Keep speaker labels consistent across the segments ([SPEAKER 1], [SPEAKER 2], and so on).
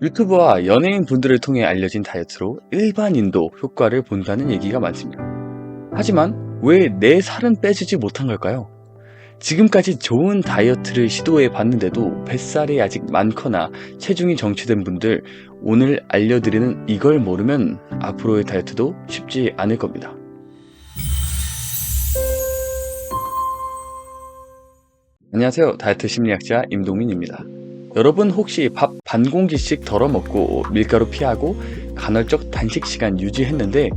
[SPEAKER 1] 유튜브와 연예인 분들을 통해 알려진 다이어트로 일반인도 효과를 본다는 얘기가 많습니다. 하지만 왜 내 살은 빼주지 못한 걸까요? 지금까지 좋은 다이어트를 시도해 봤는데도 뱃살이 아직 많거나 체중이 정체된 분들, 오늘 알려드리는 이걸 모르면 앞으로의 다이어트도 쉽지 않을 겁니다. 안녕하세요. 다이어트 심리학자 임동민입니다. 여러분 혹시 밥 반 공기씩 덜어 먹고 밀가루 피하고 간헐적 단식 시간 유지했는데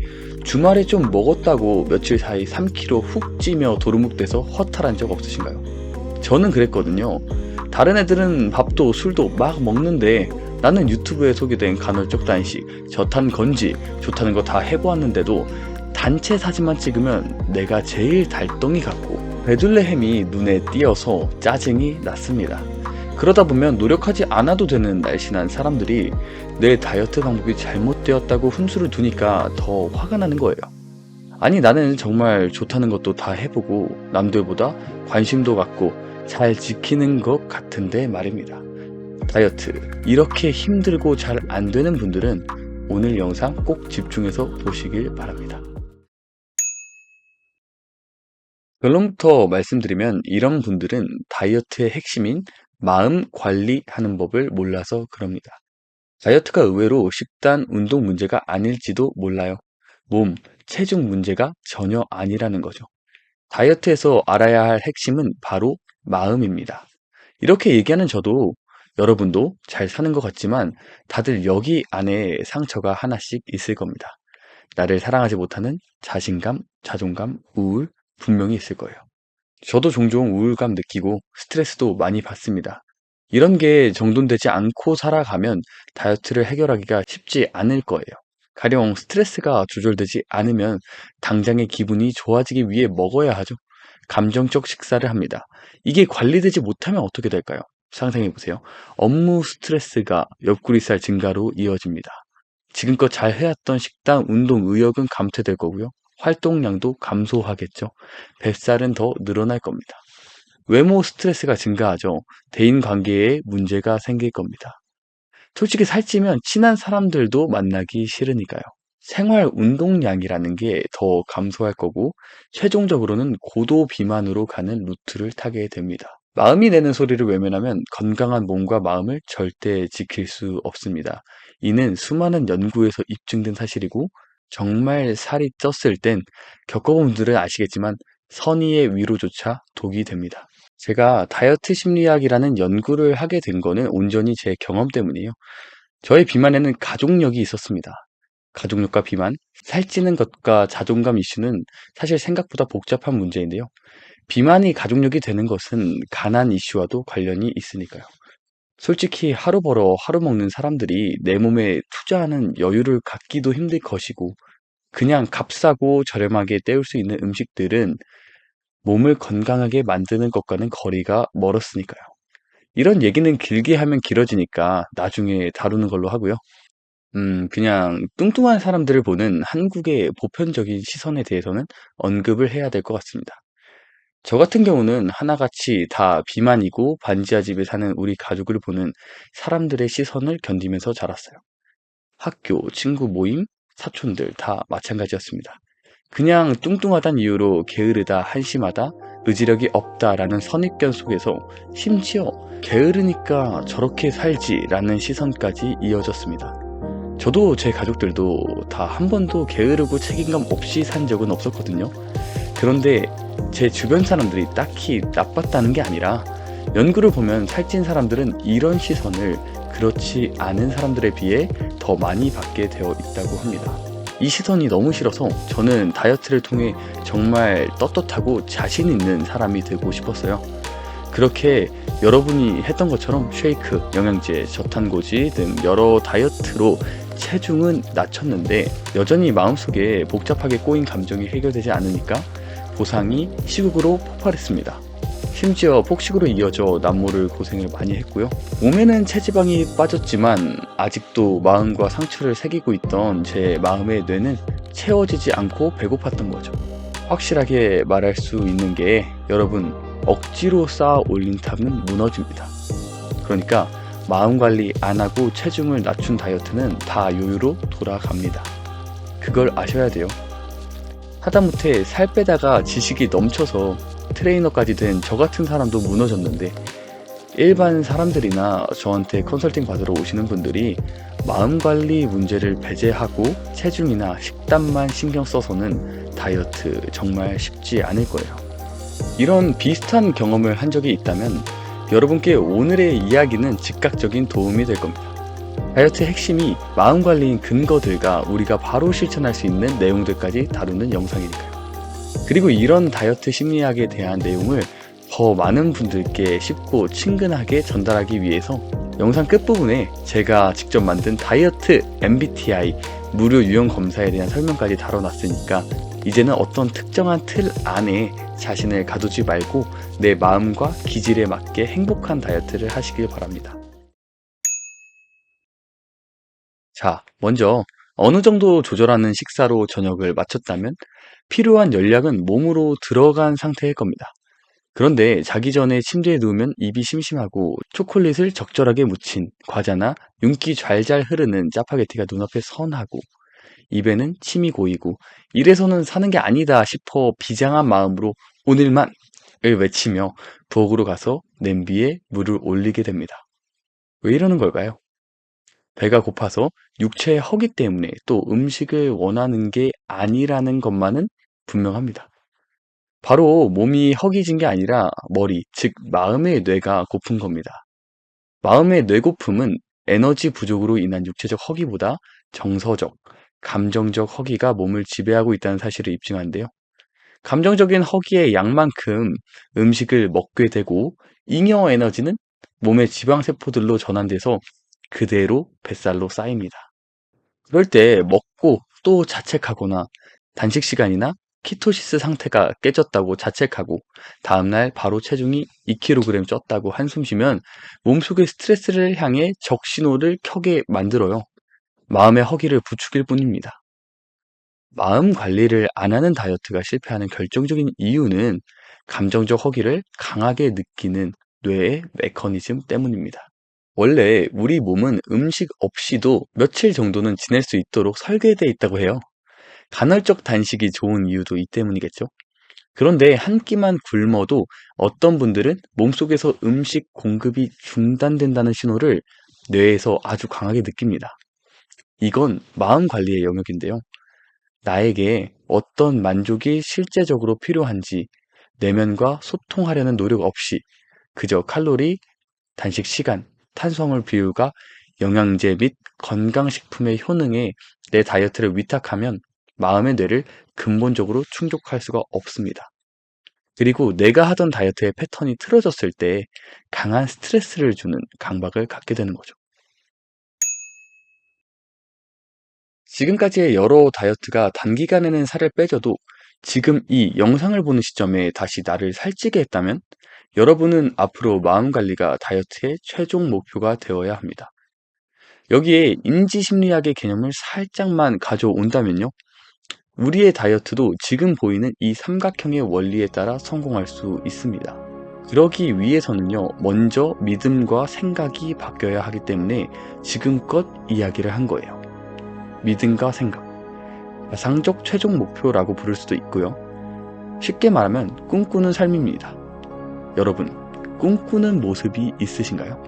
[SPEAKER 1] 주말에 좀 먹었다고 며칠 사이 3kg 훅 찌며 도루묵돼서 허탈한 적 없으신가요? 저는 그랬거든요. 다른 애들은 밥도 술도 막 먹는데 나는 유튜브에 소개된 간헐적 단식, 저탄 건지 좋다는 거 다 해보았는데도 단체 사진만 찍으면 내가 제일 달덩이 같고 베들레헴이 눈에 띄어서 짜증이 났습니다. 그러다 보면 노력하지 않아도 되는 날씬한 사람들이 내 다이어트 방법이 잘못되었다고 훈수를 두니까 더 화가 나는 거예요. 아니 나는 정말 좋다는 것도 다 해보고 남들보다 관심도 갖고 잘 지키는 것 같은데 말입니다. 다이어트 이렇게 힘들고 잘 안 되는 분들은 오늘 영상 꼭 집중해서 보시길 바랍니다. 결론부터 말씀드리면 이런 분들은 다이어트의 핵심인 마음 관리하는 법을 몰라서 그럽니다. 다이어트가 의외로 식단, 운동 문제가 아닐지도 몰라요. 몸, 체중 문제가 전혀 아니라는 거죠. 다이어트에서 알아야 할 핵심은 바로 마음입니다. 이렇게 얘기하는 저도 여러분도 잘 사는 것 같지만 다들 여기 안에 상처가 하나씩 있을 겁니다. 나를 사랑하지 못하는 자신감, 자존감, 우울 분명히 있을 거예요. 저도 종종 우울감 느끼고 스트레스도 많이 받습니다. 이런 게 정돈되지 않고 살아가면 다이어트를 해결하기가 쉽지 않을 거예요. 가령 스트레스가 조절되지 않으면 당장의 기분이 좋아지기 위해 먹어야 하죠. 감정적 식사를 합니다. 이게 관리되지 못하면 어떻게 될까요? 상상해 보세요. 업무 스트레스가 옆구리살 증가로 이어집니다. 지금껏 잘 해왔던 식단, 운동, 의욕은 감퇴될 거고요. 활동량도 감소하겠죠. 뱃살은 더 늘어날 겁니다. 외모 스트레스가 증가하죠. 대인 관계에 문제가 생길 겁니다. 솔직히 살찌면 친한 사람들도 만나기 싫으니까요. 생활 운동량이라는 게 더 감소할 거고 최종적으로는 고도 비만으로 가는 루트를 타게 됩니다. 마음이 내는 소리를 외면하면 건강한 몸과 마음을 절대 지킬 수 없습니다. 이는 수많은 연구에서 입증된 사실이고 정말 살이 쪘을 땐 겪어본 분들은 아시겠지만 선의의 위로조차 독이 됩니다. 제가 다이어트 심리학이라는 연구를 하게 된 거는 온전히 제 경험 때문이에요. 저의 비만에는 가족력이 있었습니다. 가족력과 비만, 살찌는 것과 자존감 이슈는 사실 생각보다 복잡한 문제인데요. 비만이 가족력이 되는 것은 가난 이슈와도 관련이 있으니까요. 솔직히 하루 벌어 하루 먹는 사람들이 내 몸에 투자하는 여유를 갖기도 힘들 것이고 그냥 값싸고 저렴하게 때울 수 있는 음식들은 몸을 건강하게 만드는 것과는 거리가 멀었으니까요. 이런 얘기는 길게 하면 길어지니까 나중에 다루는 걸로 하고요. 그냥 뚱뚱한 사람들을 보는 한국의 보편적인 시선에 대해서는 언급을 해야 될 것 같습니다. 저 같은 경우는 하나같이 다 비만이고 반지하 집에 사는 우리 가족을 보는 사람들의 시선을 견디면서 자랐어요. 학교, 친구 모임, 사촌들 다 마찬가지였습니다. 그냥 뚱뚱하단 이유로 게으르다, 한심하다, 의지력이 없다라는 선입견 속에서 심지어 게으르니까 저렇게 살지라는 시선까지 이어졌습니다. 저도 제 가족들도 다 한 번도 게으르고 책임감 없이 산 적은 없었거든요. 그런데 제 주변 사람들이 딱히 나빴다는 게 아니라 연구를 보면 살찐 사람들은 이런 시선을 그렇지 않은 사람들에 비해 더 많이 받게 되어 있다고 합니다. 이 시선이 너무 싫어서 저는 다이어트를 통해 정말 떳떳하고 자신 있는 사람이 되고 싶었어요. 그렇게 여러분이 했던 것처럼 쉐이크, 영양제, 저탄고지 등 여러 다이어트로 체중은 낮췄는데 여전히 마음속에 복잡하게 꼬인 감정이 해결되지 않으니까 보상이 시국으로 폭발했습니다. 심지어 폭식으로 이어져 남모를 고생을 많이 했고요. 몸에는 체지방이 빠졌지만 아직도 마음과 상처를 새기고 있던 제 마음의 뇌는 채워지지 않고 배고팠던 거죠. 확실하게 말할 수 있는 게 여러분 억지로 쌓아 올린 탑은 무너집니다. 그러니까 마음 관리 안 하고 체중을 낮춘 다이어트는 다 요요로 돌아갑니다. 그걸 아셔야 돼요. 하다못해 살 빼다가 지식이 넘쳐서 트레이너까지 된 저 같은 사람도 무너졌는데, 일반 사람들이나 저한테 컨설팅 받으러 오시는 분들이 마음 관리 문제를 배제하고 체중이나 식단만 신경 써서는 다이어트 정말 쉽지 않을 거예요. 이런 비슷한 경험을 한 적이 있다면 여러분께 오늘의 이야기는 즉각적인 도움이 될 겁니다. 다이어트의 핵심이 마음 관리인 근거들과 우리가 바로 실천할 수 있는 내용들까지 다루는 영상이니까요. 그리고 이런 다이어트 심리학에 대한 내용을 더 많은 분들께 쉽고 친근하게 전달하기 위해서 영상 끝부분에 제가 직접 만든 다이어트 MBTI 무료 유형 검사에 대한 설명까지 다뤄놨으니까 이제는 어떤 특정한 틀 안에 자신을 가두지 말고 내 마음과 기질에 맞게 행복한 다이어트를 하시길 바랍니다. 자, 먼저 어느 정도 조절하는 식사로 저녁을 마쳤다면 필요한 열량은 몸으로 들어간 상태일 겁니다. 그런데 자기 전에 침대에 누우면 입이 심심하고 초콜릿을 적절하게 묻힌 과자나 윤기 잘잘 흐르는 짜파게티가 눈앞에 선하고 입에는 침이 고이고 이래서는 사는 게 아니다 싶어 비장한 마음으로 오늘만을 외치며 부엌으로 가서 냄비에 물을 올리게 됩니다. 왜 이러는 걸까요? 배가 고파서 육체의 허기 때문에 또 음식을 원하는 게 아니라는 것만은 분명합니다. 바로 몸이 허기진 게 아니라 머리, 즉 마음의 뇌가 고픈 겁니다. 마음의 뇌고픔은 에너지 부족으로 인한 육체적 허기보다 정서적, 감정적 허기가 몸을 지배하고 있다는 사실을 입증하는데요. 감정적인 허기의 양만큼 음식을 먹게 되고 잉여 에너지는 몸의 지방세포들로 전환돼서 그대로 뱃살로 쌓입니다. 그럴 때 먹고 또 자책하거나 단식 시간이나 키토시스 상태가 깨졌다고 자책하고 다음날 바로 체중이 2kg 쪘다고 한숨 쉬면 몸속의 스트레스를 향해 적신호를 켜게 만들어요. 마음의 허기를 부추길 뿐입니다. 마음 관리를 안 하는 다이어트가 실패하는 결정적인 이유는 감정적 허기를 강하게 느끼는 뇌의 메커니즘 때문입니다. 원래 우리 몸은 음식 없이도 며칠 정도는 지낼 수 있도록 설계되어 있다고 해요. 간헐적 단식이 좋은 이유도 이 때문이겠죠. 그런데 한 끼만 굶어도 어떤 분들은 몸속에서 음식 공급이 중단된다는 신호를 뇌에서 아주 강하게 느낍니다. 이건 마음 관리의 영역인데요. 나에게 어떤 만족이 실제적으로 필요한지 내면과 소통하려는 노력 없이 그저 칼로리, 단식 시간, 탄수화물 비율과 영양제 및 건강식품의 효능에 내 다이어트를 위탁하면 마음의 뇌를 근본적으로 충족할 수가 없습니다. 그리고 내가 하던 다이어트의 패턴이 틀어졌을 때 강한 스트레스를 주는 강박을 갖게 되는 거죠. 지금까지의 여러 다이어트가 단기간에는 살을 빼줘도 지금 이 영상을 보는 시점에 다시 나를 살찌게 했다면 여러분은 앞으로 마음 관리가 다이어트의 최종 목표가 되어야 합니다. 여기에 인지심리학의 개념을 살짝만 가져온다면요. 우리의 다이어트도 지금 보이는 이 삼각형의 원리에 따라 성공할 수 있습니다. 그러기 위해서는요, 먼저 믿음과 생각이 바뀌어야 하기 때문에 지금껏 이야기를 한 거예요. 믿음과 생각. 가상적 최종 목표라고 부를 수도 있고요. 쉽게 말하면 꿈꾸는 삶입니다. 여러분, 꿈꾸는 모습이 있으신가요?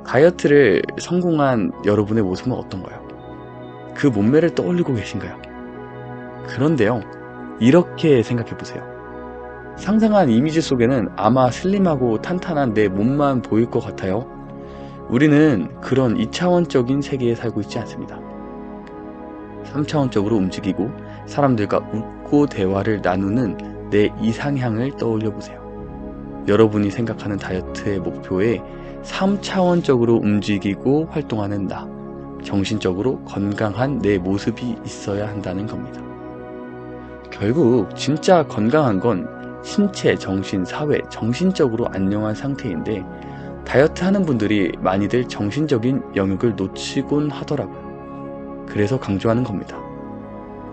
[SPEAKER 1] 다이어트를 성공한 여러분의 모습은 어떤가요? 그 몸매를 떠올리고 계신가요? 그런데요, 이렇게 생각해보세요. 상상한 이미지 속에는 아마 슬림하고 탄탄한 내 몸만 보일 것 같아요. 우리는 그런 2차원적인 세계에 살고 있지 않습니다. 3차원적으로 움직이고 사람들과 웃고 대화를 나누는 내 이상향을 떠올려 보세요. 여러분이 생각하는 다이어트의 목표에 3차원적으로 움직이고 활동하는 나, 정신적으로 건강한 내 모습이 있어야 한다는 겁니다. 결국 진짜 건강한 건 신체, 정신, 사회, 정신적으로 안녕한 상태인데 다이어트 하는 분들이 많이들 정신적인 영역을 놓치곤 하더라고요. 그래서 강조하는 겁니다.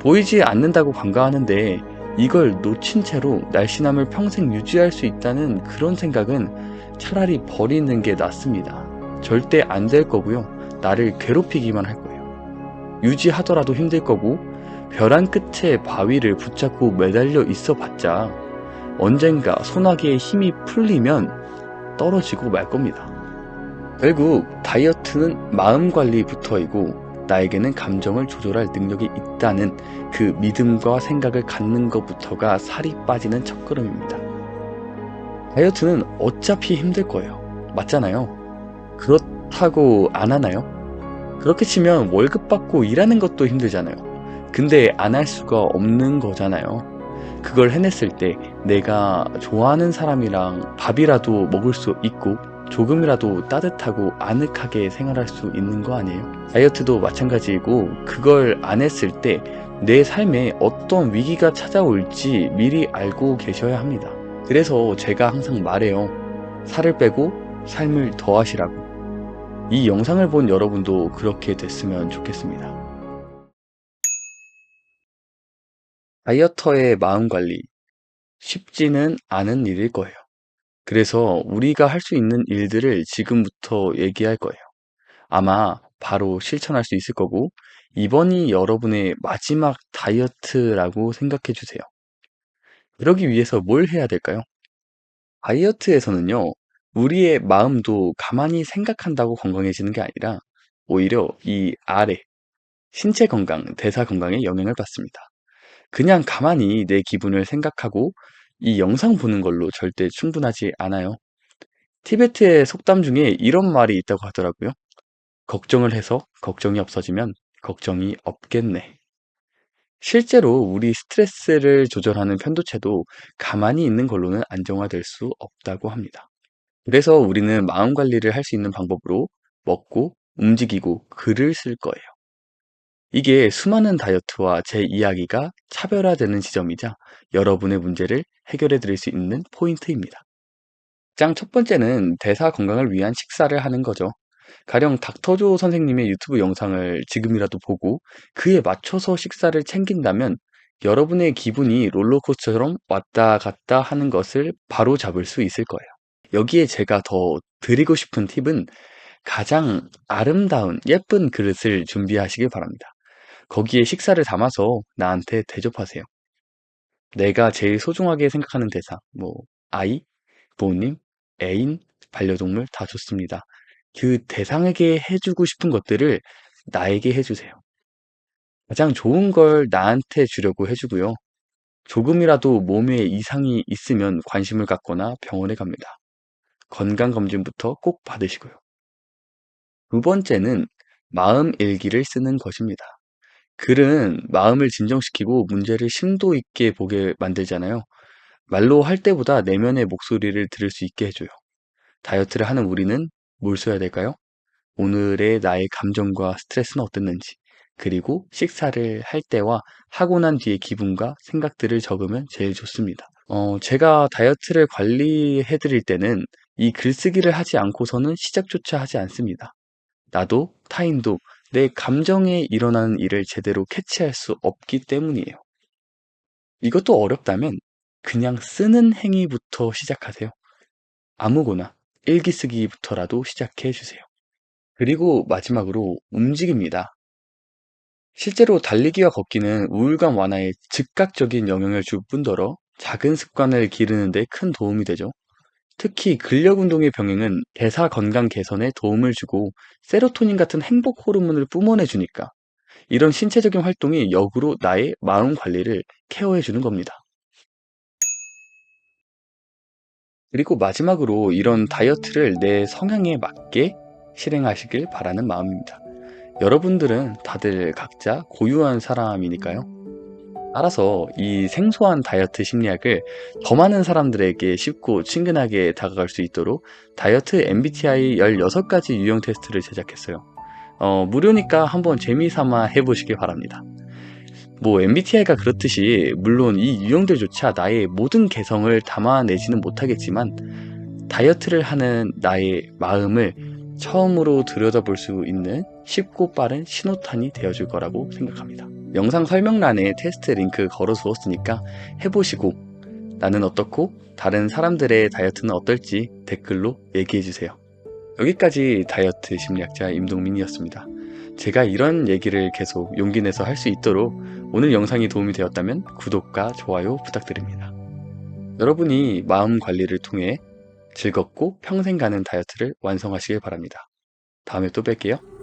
[SPEAKER 1] 보이지 않는다고 관가하는데 이걸 놓친 채로 날씬함을 평생 유지할 수 있다는 그런 생각은 차라리 버리는 게 낫습니다. 절대 안 될 거고요. 나를 괴롭히기만 할 거예요. 유지하더라도 힘들 거고 벼랑 끝에 바위를 붙잡고 매달려 있어 봤자 언젠가 소나기의 힘이 풀리면 떨어지고 말 겁니다. 결국 다이어트는 마음 관리부터이고 나에게는 감정을 조절할 능력이 있다는 그 믿음과 생각을 갖는 것부터가 살이 빠지는 첫걸음입니다. 다이어트는 어차피 힘들 거예요. 맞잖아요. 그렇다고 안 하나요? 그렇게 치면 월급 받고 일하는 것도 힘들잖아요. 근데 안 할 수가 없는 거잖아요. 그걸 해냈을 때 내가 좋아하는 사람이랑 밥이라도 먹을 수 있고 조금이라도 따뜻하고 아늑하게 생활할 수 있는 거 아니에요? 다이어트도 마찬가지이고 그걸 안 했을 때 내 삶에 어떤 위기가 찾아올지 미리 알고 계셔야 합니다. 그래서 제가 항상 말해요. 살을 빼고 삶을 더하시라고. 이 영상을 본 여러분도 그렇게 됐으면 좋겠습니다. 다이어터의 마음 관리 쉽지는 않은 일일 거예요. 그래서 우리가 할 수 있는 일들을 지금부터 얘기할 거예요. 아마 바로 실천할 수 있을 거고 이번이 여러분의 마지막 다이어트라고 생각해 주세요. 그러기 위해서 뭘 해야 될까요? 다이어트에서는요, 우리의 마음도 가만히 생각한다고 건강해지는 게 아니라 오히려 이 아래 신체 건강, 대사 건강에 영향을 받습니다. 그냥 가만히 내 기분을 생각하고 이 영상 보는 걸로 절대 충분하지 않아요. 티베트의 속담 중에 이런 말이 있다고 하더라고요. 걱정을 해서 걱정이 없어지면 걱정이 없겠네. 실제로 우리 스트레스를 조절하는 편도체도 가만히 있는 걸로는 안정화될 수 없다고 합니다. 그래서 우리는 마음 관리를 할 수 있는 방법으로 먹고 움직이고 글을 쓸 거예요. 이게 수많은 다이어트와 제 이야기가 차별화되는 지점이자 여러분의 문제를 해결해 드릴 수 있는 포인트입니다. 가장 첫 번째는 대사 건강을 위한 식사를 하는 거죠. 가령 닥터조 선생님의 유튜브 영상을 지금이라도 보고 그에 맞춰서 식사를 챙긴다면 여러분의 기분이 롤러코스터처럼 왔다 갔다 하는 것을 바로 잡을 수 있을 거예요. 여기에 제가 더 드리고 싶은 팁은 가장 아름다운 예쁜 그릇을 준비하시길 바랍니다. 거기에 식사를 담아서 나한테 대접하세요. 내가 제일 소중하게 생각하는 대상, 아이, 부모님, 애인, 반려동물 다 좋습니다. 그 대상에게 해주고 싶은 것들을 나에게 해주세요. 가장 좋은 걸 나한테 주려고 해주고요. 조금이라도 몸에 이상이 있으면 관심을 갖거나 병원에 갑니다. 건강검진부터 꼭 받으시고요. 두 번째는 마음 일기를 쓰는 것입니다. 글은 마음을 진정시키고 문제를 심도 있게 보게 만들잖아요. 말로 할 때보다 내면의 목소리를 들을 수 있게 해줘요. 다이어트를 하는 우리는 뭘 써야 될까요? 오늘의 나의 감정과 스트레스는 어땠는지, 그리고 식사를 할 때와 하고 난 뒤의 기분과 생각들을 적으면 제일 좋습니다. 제가 다이어트를 관리해 드릴 때는 이 글쓰기를 하지 않고서는 시작조차 하지 않습니다. 나도 타인도 내 감정에 일어나는 일을 제대로 캐치할 수 없기 때문이에요. 이것도 어렵다면 그냥 쓰는 행위부터 시작하세요. 아무거나 일기 쓰기부터라도 시작해 주세요. 그리고 마지막으로 움직입니다. 실제로 달리기와 걷기는 우울감 완화에 즉각적인 영향을 줄 뿐더러 작은 습관을 기르는 데 큰 도움이 되죠. 특히 근력 운동의 병행은 대사 건강 개선에 도움을 주고 세로토닌 같은 행복 호르몬을 뿜어내 주니까 이런 신체적인 활동이 역으로 나의 마음 관리를 케어해 주는 겁니다. 그리고 마지막으로 이런 다이어트를 내 성향에 맞게 실행하시길 바라는 마음입니다. 여러분들은 다들 각자 고유한 사람이니까요. 따라서 이 생소한 다이어트 심리학을 더 많은 사람들에게 쉽고 친근하게 다가갈 수 있도록 다이어트 MBTI 16가지 유형 테스트를 제작했어요. 무료니까 한번 재미삼아 해보시길 바랍니다. MBTI가 그렇듯이 물론 이 유형들조차 나의 모든 개성을 담아내지는 못하겠지만 다이어트를 하는 나의 마음을 처음으로 들여다볼 수 있는 쉽고 빠른 신호탄이 되어줄 거라고 생각합니다. 영상 설명란에 테스트 링크 걸어두었으니까 해보시고 나는 어떻고 다른 사람들의 다이어트는 어떨지 댓글로 얘기해주세요. 여기까지 다이어트 심리학자 임동민이었습니다. 제가 이런 얘기를 계속 용기 내서 할 수 있도록 오늘 영상이 도움이 되었다면 구독과 좋아요 부탁드립니다. 여러분이 마음 관리를 통해 즐겁고 평생 가는 다이어트를 완성하시길 바랍니다. 다음에 또 뵐게요.